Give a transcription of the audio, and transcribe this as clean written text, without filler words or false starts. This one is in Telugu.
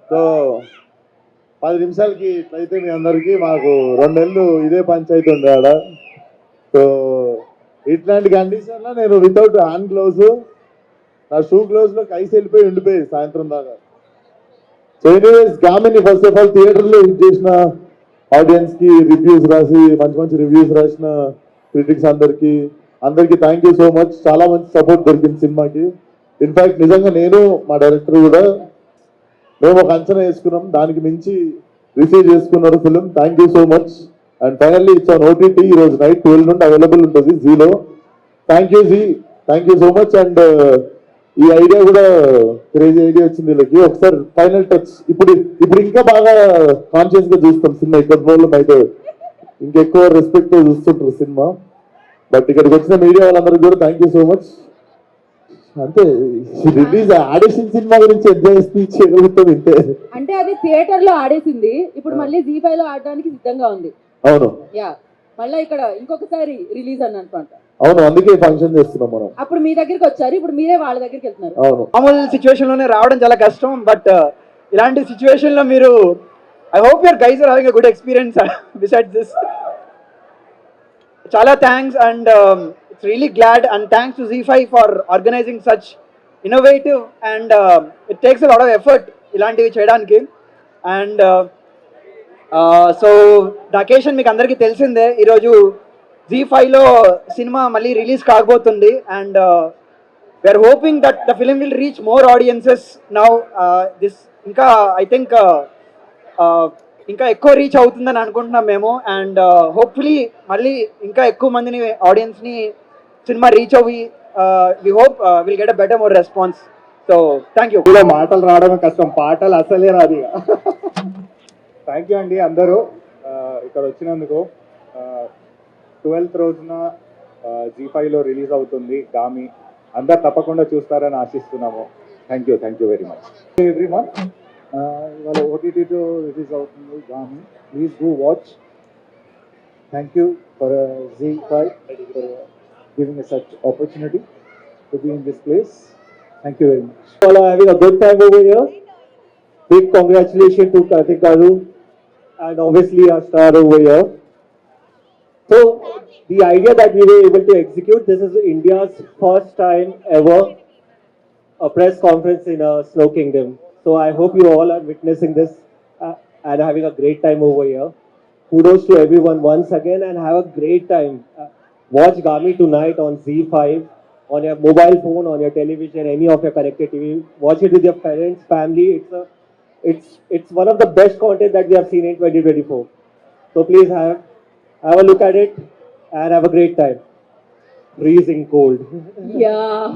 సో 10 నిమిషాలకి ఇట్లయితే మీ అందరికీ మాకు 2 నెలలు ఇదే పంచాయతీ ఉండే ఆడ. సో ఇట్లాంటి కండిషన్లో నేను వితౌట్ హ్యాండ్ గ్లౌజ్, నా షూ గ్లౌజ్లో కైసి వెళ్ళిపోయి ఉండిపోయి సాయంత్రం దాకా. So anyways Gamini first of all థియేటర్లో హిట్ చేసిన ఆడియన్స్కి రివ్యూస్ రాసి మంచి మంచి రివ్యూస్ రాసిన క్రిటిక్స్ అందరికీ థ్యాంక్ యూ సో మచ్. చాలా మంచి సపోర్ట్ దొరికింది సినిమాకి. ఇన్ఫాక్ట్ నిజంగా నేను మా డైరెక్టర్ కూడా మేము ఒక అంచనా వేసుకున్నాం, దానికి మించి రిసీవ్ చేసుకున్నారు film. Thank you so much. And finally it's on OTT ఈరోజు నైట్ 12 నుండి అవైలబుల్ ఉంటుంది జీలో. Thank you Zee, thank you so much. And ఈ ఐడియా కూడా క్రేజీ ఐడియా వచ్చింది వీళ్ళకి. ఒకసారి ఫైనల్ టచ్ ఇప్పుడు ఇంకా బాగా కాన్షియస్ గా చూస్తాం సినిమా. ఇక్కడ రోజులు అయితే ఇంకెక్కువ రెస్పెక్ట్ తో చూస్తుంటారు సినిమా. బట్ ఇక్కడికి వచ్చిన మీడియా వాళ్ళందరికీ కూడా థ్యాంక్ యూ సో మచ్. అంతే, రిలీజ్ ఆడేసిన సినిమా గురించి ఎంజాయ్ స్పీచ్ చేయగలుగుతాం ఇంతే. అంటే అది థియేటర్ లో ఆడేసింది, ఇప్పుడు మళ్ళీ జీ5 లో ఆడడానికి సిద్ధంగా ఉంది. అవును, యా, మళ్ళీ ఇక్కడ ఇంకొకసారి రిలీజ్ అని అనుకుంటా. అవును, అందుకే ఫంక్షన్ చేస్తున్నాం మనం. అప్పుడు మీ దగ్గరికి వచ్చారు, ఇప్పుడు మీరే వాళ్ళ దగ్గరికి వెళ్తున్నారు. అవును, మామూలు సిచ్యువేషన్ లోనే రావడం చాలా కష్టం, బట్ ఇలాంటి సిచ్యువేషన్ లో మీరు I hope your guys are having a good experience besides this. చాలా thanks and it's really glad and thanks to Zee five for organising such innovative and it takes a lot of effort ఇలాంటివి చేయడానికి. అండ్ సో ద అకేషన్ మీకు అందరికీ తెలిసిందే, ఈరోజు జీ5లో సినిమా మళ్ళీ రిలీజ్ కాబోతుంది. And we're hoping that the film will reach more audiences now. This ఇంకా ఐ థింక్ ఇంకా ఎక్కువ రీచ్ అవుతుందని అనుకుంటున్నాం మేము. అండ్ హోప్ఫుల్లీ మళ్ళీ ఇంకా ఎక్కువ మందిని ఆడియన్స్ని సినిమా రీచ్ అవ్వి we hope will get a better more response. So thank you. ఇలా మాటలు రావడమే కష్టం, పాటలు అసలే రాదు. థ్యాంక్ యూ అండి అందరూ ఇక్కడ వచ్చినందుకు. 12th రోజున జీ5లో రిలీజ్ అవుతుంది గామి. అందరు తప్పకుండా చూస్తారని ఆశిస్తున్నాము. Thank you very much everyone. ఇవాళ ఓటీటీలో రిలీజ్ అవుతుంది Gaami. Please do watch. Thank you for Zee five for giving such opportunity to be in this place. Thank you very much. All are having a good time over here. Big congratulations to Kartik Garu and obviously our star over here. So the idea that we were able to execute, this is India's first time ever a press conference in a Snow Kingdom. So I hope you all are witnessing this and having a great time over here. Kudos to everyone once again and have a great time. Watch Gami tonight on Z5. On your mobile phone, on your television, any of your connected TV. Watch it with your parents, family. It's one of the best content that we have seen in 2024. So please have a look at it and have a great time. Freezing cold. Yeah.